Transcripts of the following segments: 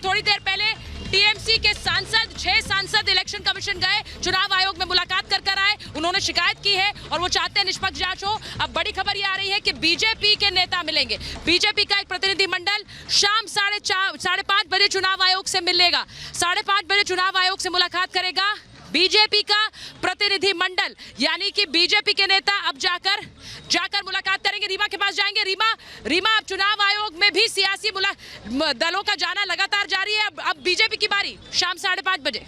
अभी थोड़ी देर पहले टीएमसी के सांसद 6 सांसद इलेक्शन कमीशन गए, चुनाव आयोग में मुलाकात कर आए। उन्होंने शिकायत की है और वो चाहते हैं निष्पक्ष जांच हो। अब बड़ी खबर ये आ रही है कि बीजेपी के नेता मिलेंगे। बीजेपी का एक प्रतिनिधिमंडल शाम 5:30 बजे चुनाव आयोग से मिलेगा। 5:30 बजे चुनाव आयोग से मुलाकात करेगा बीजेपी का प्रतिनिधिमंडल, यानी कि बीजेपी के नेता अब जाकर मुलाकात करेंगे। रीमा के पास जाएंगे। रीमा, अब चुनाव आयोग में भी सियासी दलों का जाना लगातार जारी है। अब बीजेपी की बारी शाम 5:30 बजे।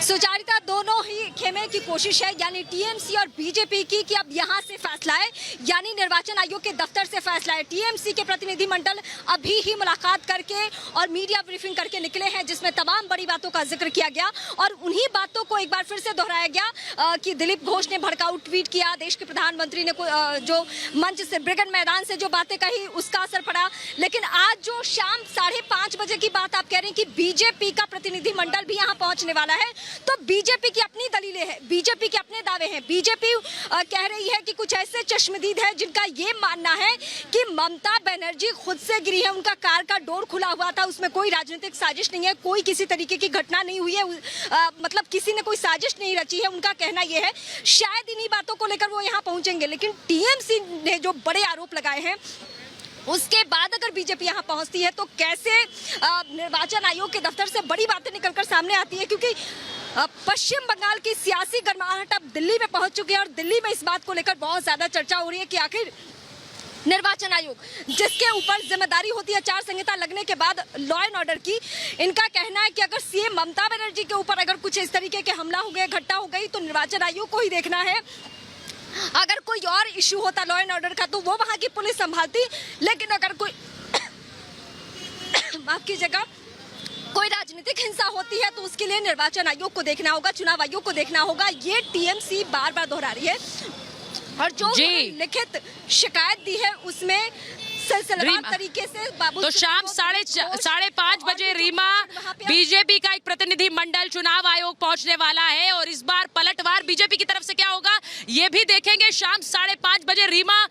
सुचारिता दोनों ही खेमे की कोशिश है, यानी टीएमसी और बीजेपी की, कि अब यहां से फैसला है, यानी निर्वाचन आयोग के दफ्तर से फैसला है। टीएमसी के प्रतिनिधिमंडल अभी ही मुलाकात करके और मीडिया ब्रीफिंग करके निकले हैं, जिसमें तमाम बड़ी बातों का जिक्र किया गया और उन्हीं बातों को एक बार फिर से दोहराया गया कि दिलीप घोष ने भड़काऊ ट्वीट किया, देश के प्रधानमंत्री ने जो मंच से ब्रिगेड मैदान से जो बातें कही उसका असर पड़ा। लेकिन आज जो शाम 5:30 बजे की बात आप कह रहे हैं कि बीजेपी का प्रतिनिधिमंडल भी यहाँ पहुंचने वाला है, तो बीजेपी की अपनी दलीलें हैं, बीजेपी के अपने दावे हैं। बीजेपी कह रही है कि कुछ ऐसे चश्मदीद हैं जिनका ये मानना है कि ममता बनर्जी खुद से गिरी है, उनका कार का डोर खुला हुआ था, उसमें कोई राजनीतिक साजिश नहीं है, कोई किसी तरीके की घटना नहीं हुई है, मतलब किसी ने कोई साजिश नहीं रची है। उनका कहना यह है, शायद इन्हीं बातों को लेकर वो यहाँ पहुंचेंगे। लेकिन टीएमसी ने जो बड़े आरोप लगाए हैं, उसके बाद अगर बीजेपी यहाँ पहुंचती है तो कैसे निर्वाचन आयोग के दफ्तर से बड़ी बातें निकलकर सामने आती है, क्योंकि पश्चिम बंगाल की सियासी गर्माहट अब दिल्ली में पहुंच चुकी है और दिल्ली में इस बात को लेकर बहुत ज्यादा चर्चा हो रही है कि आखिर निर्वाचन आयोग, जिसके ऊपर जिम्मेदारी होती है आचार संहिता लगने के बाद लॉ एंड ऑर्डर की, इनका कहना है कि अगर सीएम ममता बनर्जी के ऊपर अगर कुछ इस तरीके के हमला हो गया, घटना हो गई, तो निर्वाचन आयोग को ही देखना है। अगर कोई और इश्यू होता लॉ एंड ऑर्डर का तो वो वहां की पुलिस संभालती, लेकिन अगर कोई माफ कीजिएगा, कोई राजनीतिक हिंसा होती है तो उसके लिए निर्वाचन आयोग को देखना होगा, चुनाव आयोग को देखना होगा। ये टीएमसी बार बार दोहरा रही है और जो लिखित शिकायत दी है उसमें सिलसिलेवार तरीके से बाबू, तो शाम 5:30 बजे रीमा, बीजेपी का एक प्रतिनिधि मंडल चुनाव आयोग पहुंचने वाला है और इस बार पलटवार बीजेपी की तरफ से क्या होगा ये भी देखेंगे। शाम 5:30 बजे रीमा